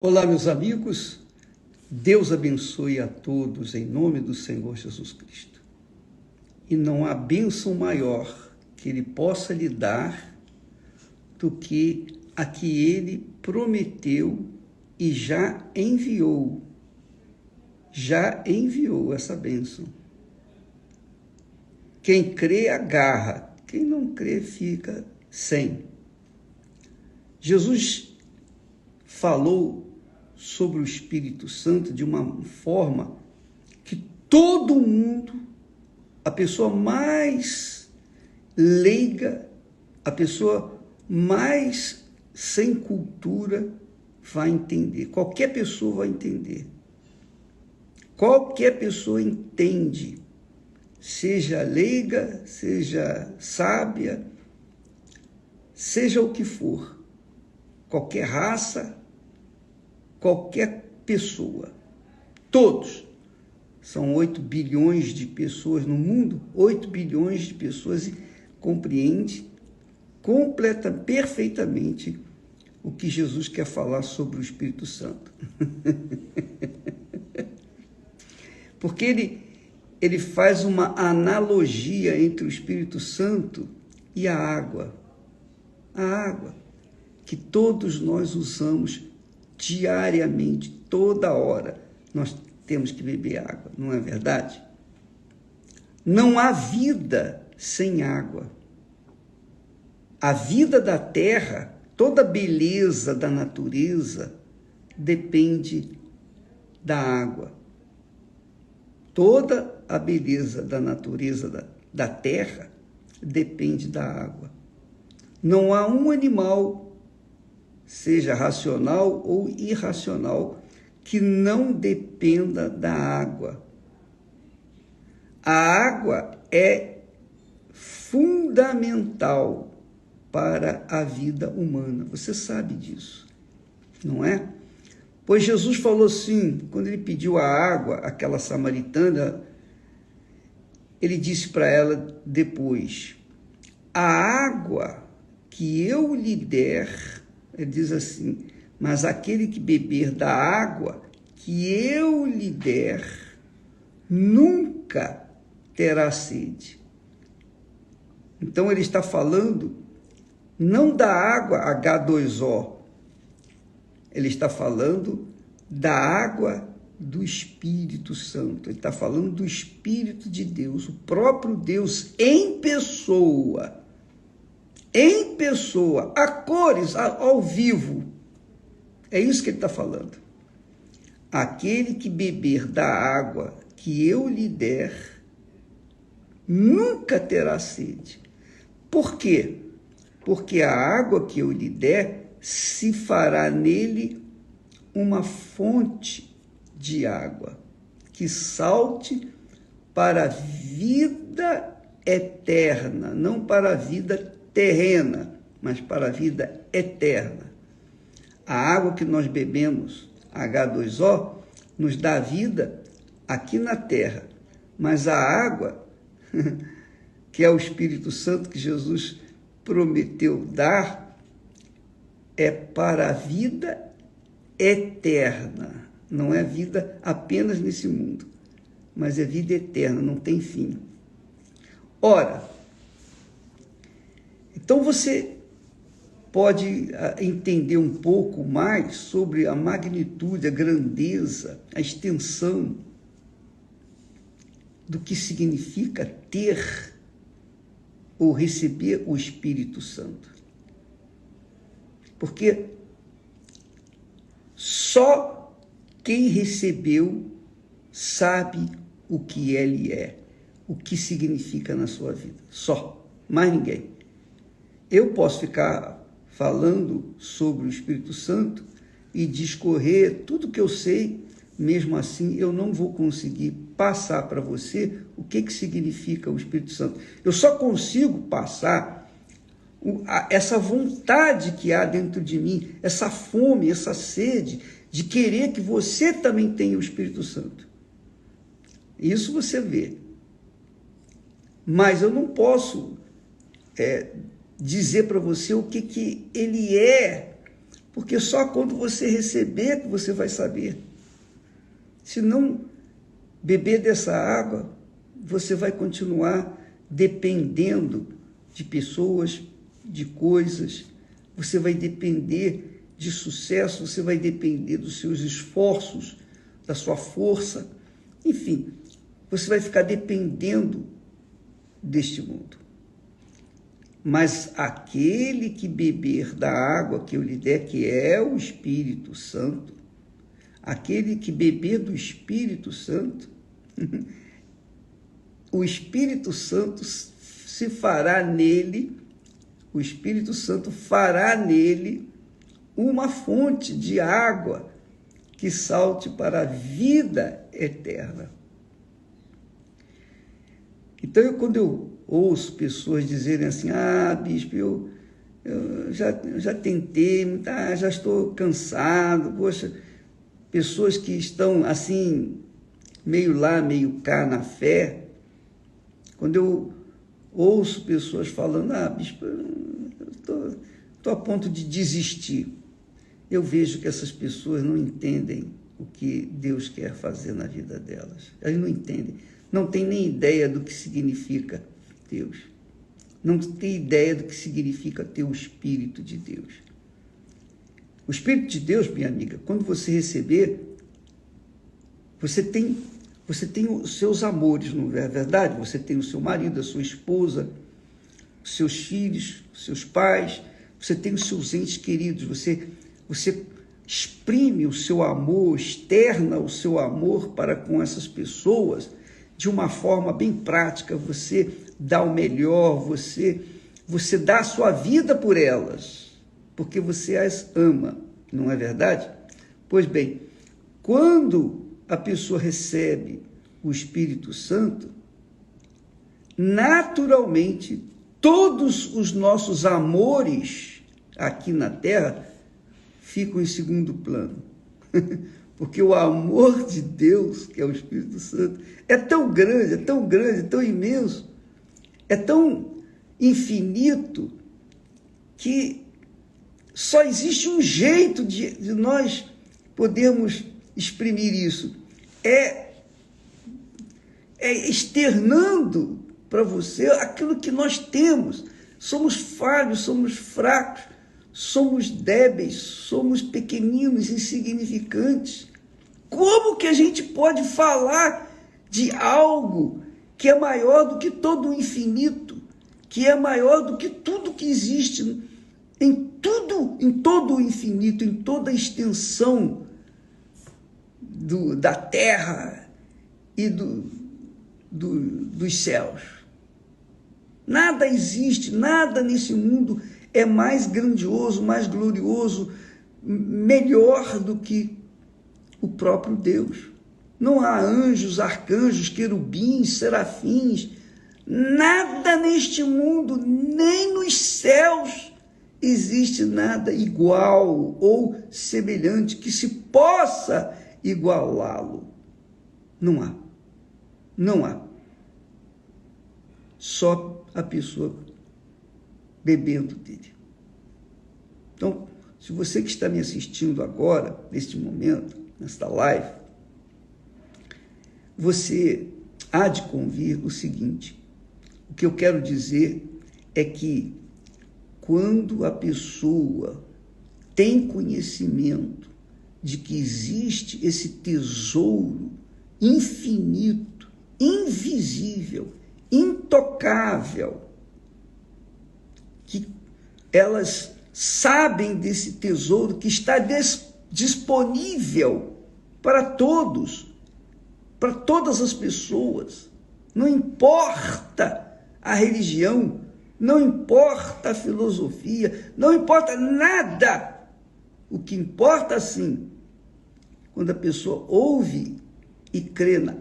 Olá, meus amigos, Deus abençoe a todos em nome do Senhor Jesus Cristo. E não há bênção maior que Ele possa lhe dar do que a que Ele prometeu e já enviou essa bênção. Quem crê agarra, quem não crê fica sem. Jesus falou sobre o Espírito Santo de uma forma que todo mundo, a pessoa mais leiga, a pessoa mais sem cultura vai entender. Qualquer pessoa vai entender. Qualquer pessoa entende, seja leiga, seja sábia, seja o que for, qualquer raça, qualquer pessoa, todos, são 8 bilhões de pessoas no mundo, 8 bilhões de pessoas e compreende perfeitamente o que Jesus quer falar sobre o Espírito Santo. Porque ele faz uma analogia entre o Espírito Santo e a água que todos nós usamos diariamente, toda hora, nós temos que beber água, não é verdade? Não há vida sem água. A vida da terra, toda a beleza da natureza depende da água. Toda a beleza da natureza da terra depende da água. Não há um animal, seja racional ou irracional, que não dependa da água. A água é fundamental para a vida humana. Você sabe disso, não é? Pois Jesus falou assim, quando ele pediu a água àquela samaritana, ele disse para ela depois: a água que eu lhe der, ele diz assim, mas aquele que beber da água que eu lhe der, nunca terá sede. Então ele está falando não da água H2O, ele está falando da água do Espírito Santo, ele está falando do Espírito de Deus, o próprio Deus em pessoa, a cores, ao vivo. É isso que ele está falando. Aquele que beber da água que eu lhe der, nunca terá sede. Por quê? Porque a água que eu lhe der se fará nele uma fonte de água que salte para a vida eterna, não para a vida terrena, mas para a vida eterna. A água que nós bebemos, H2O, nos dá vida aqui na terra, mas a água, que é o Espírito Santo que Jesus prometeu dar, é para a vida eterna. Não é vida apenas nesse mundo, mas é vida eterna, não tem fim. Ora, então você pode entender um pouco mais sobre a magnitude, a grandeza, a extensão do que significa ter ou receber o Espírito Santo. Porque só quem recebeu sabe o que ele é, o que significa na sua vida. Só, mais ninguém. Eu posso ficar falando sobre o Espírito Santo e discorrer tudo que eu sei, mesmo assim eu não vou conseguir passar para você o que significa o Espírito Santo. Eu só consigo passar essa vontade que há dentro de mim, essa fome, essa sede de querer que você também tenha o Espírito Santo. Isso você vê. Mas eu não posso dizer para você o que ele é, Porque só quando você receber que você vai saber. Se não beber dessa água, você vai continuar dependendo de pessoas, de coisas, você vai depender de sucesso, você vai depender dos seus esforços, da sua força, enfim, você vai ficar dependendo deste mundo. Mas aquele que beber da água que eu lhe der, que é o Espírito Santo, aquele que beber do Espírito Santo, o Espírito Santo se fará nele, o Espírito Santo fará nele uma fonte de água que salte para a vida eterna. Então, quando eu ouço pessoas dizerem assim, bispo, eu já tentei, já estou cansado, poxa, pessoas que estão assim, meio lá, meio cá na fé, quando eu ouço pessoas falando, bispo, eu estou a ponto de desistir, eu vejo que essas pessoas não entendem o que Deus quer fazer na vida delas. Elas não entendem, não têm nem ideia do que significa Deus. Não têm ideia do que significa ter o Espírito de Deus. O Espírito de Deus, minha amiga, quando você receber, você tem os seus amores, não é verdade? Você tem o seu marido, a sua esposa, os seus filhos, os seus pais, você tem os seus entes queridos, você exprime o seu amor, externa o seu amor para com essas pessoas de uma forma bem prática, você dá o melhor, você dá a sua vida por elas, porque você as ama, não é verdade? Pois bem, quando a pessoa recebe o Espírito Santo, naturalmente, todos os nossos amores aqui na Terra ficam em segundo plano. Porque o amor de Deus, que é o Espírito Santo, é tão grande, é tão imenso, é tão infinito, que só existe um jeito de nós podermos exprimir isso. É externando para você aquilo que nós temos. Somos falhos, somos fracos, somos débeis, somos pequeninos, insignificantes. Como que a gente pode falar de algo que é maior do que todo o infinito, que é maior do que tudo que existe, em todo o infinito, em toda a extensão da terra e dos céus? Nada existe, nada nesse mundo é mais grandioso, mais glorioso, melhor do que o próprio Deus. Não há anjos, arcanjos, querubins, serafins, nada neste mundo, nem nos céus, existe nada igual ou semelhante que se possa igualá-lo. Não há. Não há. Só a pessoa bebendo dele. Então, se você que está me assistindo agora, neste momento, nesta live, você há de convir o seguinte: o que eu quero dizer é que quando a pessoa tem conhecimento de que existe esse tesouro infinito, invisível, intocável, que elas sabem desse tesouro que está disponível para todos, para todas as pessoas, não importa a religião, não importa a filosofia, não importa nada. O que importa, sim, quando a pessoa ouve e crê na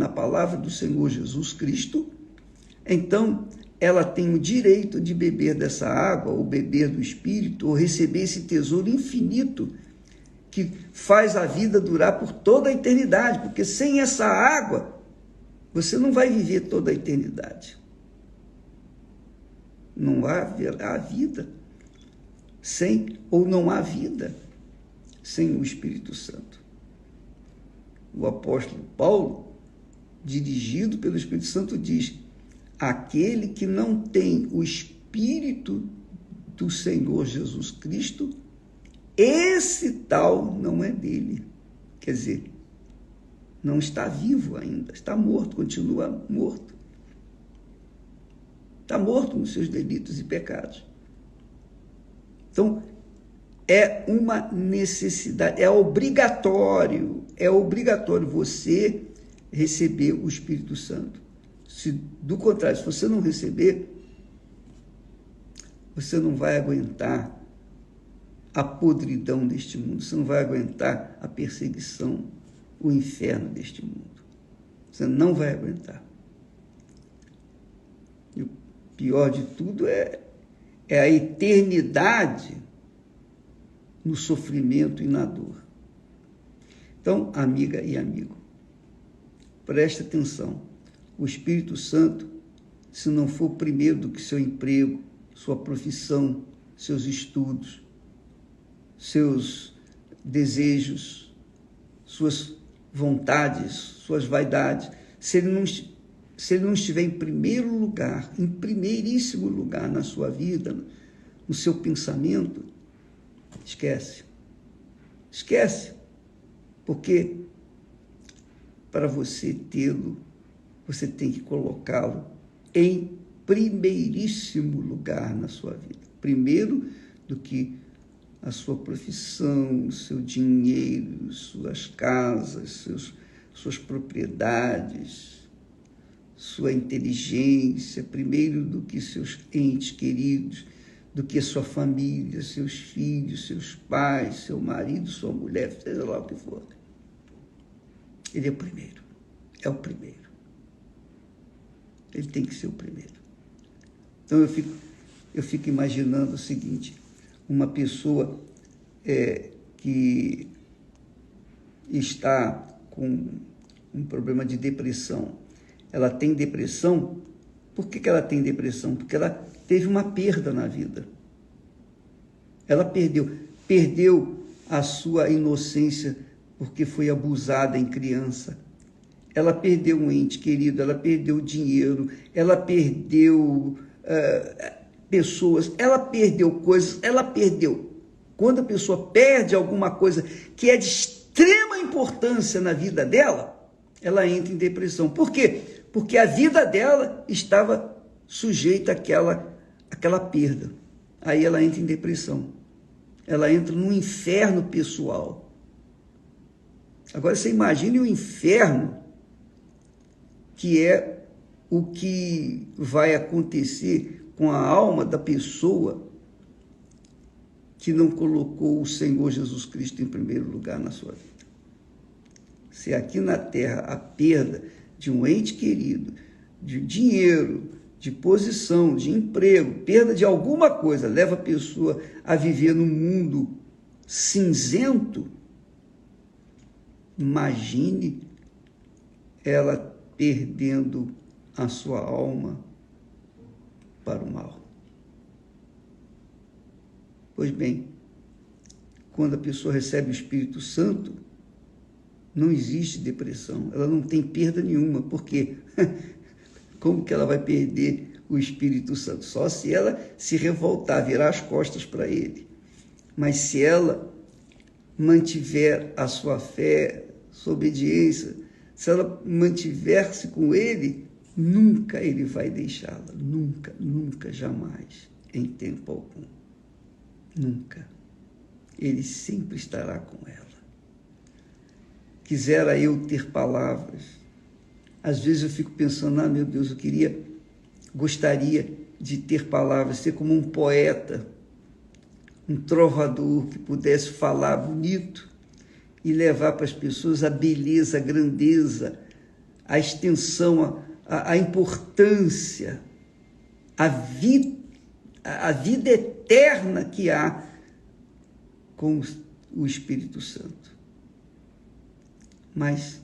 palavra do Senhor Jesus Cristo, então ela tem o direito de beber dessa água, ou beber do Espírito, ou receber esse tesouro infinito que faz a vida durar por toda a eternidade, porque sem essa água, você não vai viver toda a eternidade. Não haverá vida. ou não há vida sem o Espírito Santo. O apóstolo Paulo, dirigido pelo Espírito Santo, diz: aquele que não tem o Espírito do Senhor Jesus Cristo, esse tal não é dele. Quer dizer, não está vivo ainda, está morto, continua morto. Está morto nos seus delitos e pecados. Então, é uma necessidade, é obrigatório você receber o Espírito Santo. Se, do contrário, se você não receber, você não vai aguentar a podridão deste mundo, você não vai aguentar a perseguição, o inferno deste mundo. Você não vai aguentar. E o pior de tudo é a eternidade no sofrimento e na dor. Então, amiga e amigo, preste atenção. O Espírito Santo, se não for primeiro do que seu emprego, sua profissão, seus estudos, seus desejos, suas vontades, suas vaidades, se ele não estiver em primeiro lugar, em primeiríssimo lugar na sua vida, no seu pensamento, esquece. Esquece. Porque para você tê-lo, você tem que colocá-lo em primeiríssimo lugar na sua vida. Primeiro do que a sua profissão, o seu dinheiro, suas casas, suas propriedades, sua inteligência, primeiro do que seus entes queridos, do que a sua família, seus filhos, seus pais, seu marido, sua mulher, seja lá o que for. Ele é o primeiro. É o primeiro. Ele tem que ser o primeiro. Então eu fico imaginando o seguinte: uma pessoa que está com um problema de depressão. Ela tem depressão. Por que ela tem depressão? Porque ela teve uma perda na vida. Ela perdeu a sua inocência porque foi abusada em criança. Ela perdeu um ente querido, ela perdeu dinheiro, ela perdeu pessoas, ela perdeu coisas, ela perdeu. Quando a pessoa perde alguma coisa que é de extrema importância na vida dela, ela entra em depressão. Por quê? Porque a vida dela estava sujeita àquela perda. Aí ela entra em depressão. Ela entra num inferno pessoal. Agora você imagine o inferno que é o que vai acontecer com a alma da pessoa que não colocou o Senhor Jesus Cristo em primeiro lugar na sua vida. Se aqui na terra a perda de um ente querido, de dinheiro, de posição, de emprego, perda de alguma coisa, leva a pessoa a viver num mundo cinzento, imagine ela perdendo a sua alma para o mal. Pois bem, quando a pessoa recebe o Espírito Santo, não existe depressão, ela não tem perda nenhuma. Por quê? Como que ela vai perder o Espírito Santo? Só se ela se revoltar, virar as costas para ele. Mas se ela mantiver a sua fé, sua obediência, se ela mantiver-se com ele, nunca ele vai deixá-la. Nunca, nunca, jamais, em tempo algum. Nunca. Ele sempre estará com ela. Quisera eu ter palavras. Às vezes eu fico pensando, meu Deus, gostaria de ter palavras, ser como um poeta, um trovador que pudesse falar bonito e levar para as pessoas a beleza, a grandeza, a extensão, a importância, a vida eterna que há com o Espírito Santo. Mas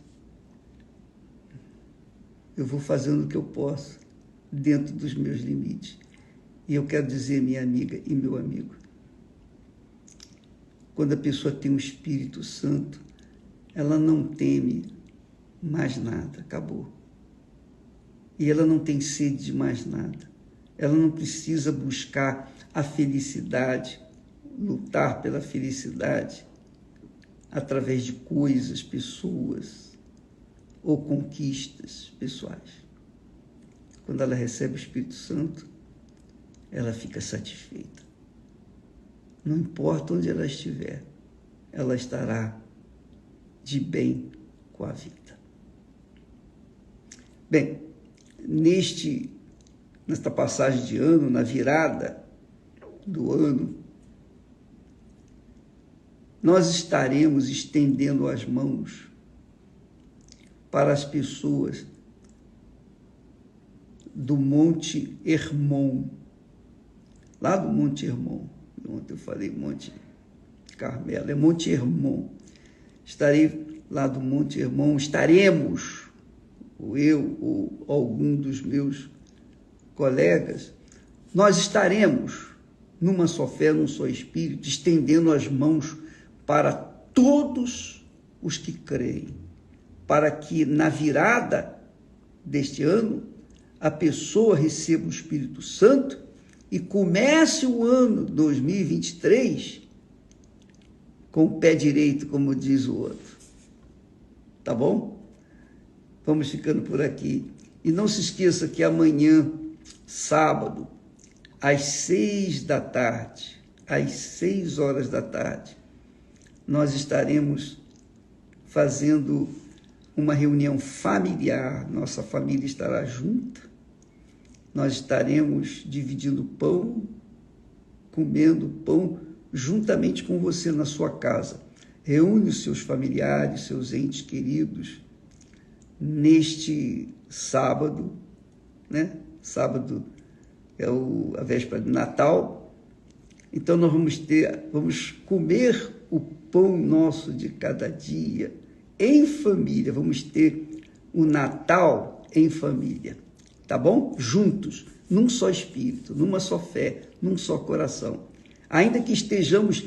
eu vou fazendo o que eu posso, dentro dos meus limites. E eu quero dizer, minha amiga e meu amigo, quando a pessoa tem o Espírito Santo, ela não teme mais nada, acabou. E ela não tem sede de mais nada. Ela não precisa buscar a felicidade, lutar pela felicidade através de coisas, pessoas ou conquistas pessoais. Quando ela recebe o Espírito Santo, ela fica satisfeita. Não importa onde ela estiver, ela estará de bem com a vida. Bem, nesta passagem de ano, na virada do ano, nós estaremos estendendo as mãos para as pessoas do Monte Hermon, lá do Monte Hermon. Ontem eu falei Monte Carmelo, é Monte Hermon. Estarei lá do Monte Hermon, estaremos, ou eu ou algum dos meus colegas, nós estaremos numa só fé, num só espírito, estendendo as mãos para todos os que creem, para que na virada deste ano a pessoa receba o Espírito Santo e comece o ano 2023 com o pé direito, como diz o outro. Tá bom? Vamos ficando por aqui. E não se esqueça que amanhã, sábado, às 6 da tarde, às 6 horas da tarde, nós estaremos fazendo uma reunião familiar. Nossa família estará junta. Nós estaremos dividindo pão, comendo pão juntamente com você na sua casa. Reúne os seus familiares, seus entes queridos, neste sábado, né? Sábado é a véspera de Natal. Então nós vamos comer o pão nosso de cada dia em família. Vamos ter o Natal em família, tá bom? Juntos, num só espírito, numa só fé, num só coração. Ainda que estejamos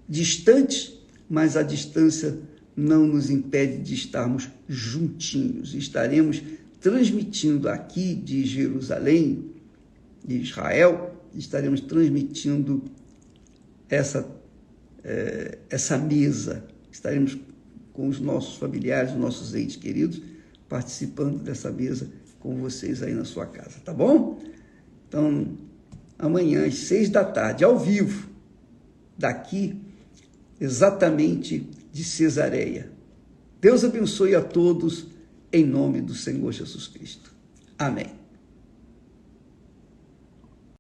distantes, mas a distância não nos impede de estarmos juntinhos. Estaremos transmitindo aqui de Jerusalém, de Israel, estaremos transmitindo essa mesa. Estaremos com os nossos familiares, os nossos entes queridos, participando dessa mesa com vocês aí na sua casa, tá bom? Então, amanhã, às 6 da tarde, ao vivo, daqui, exatamente de Cesareia. Deus abençoe a todos, em nome do Senhor Jesus Cristo. Amém.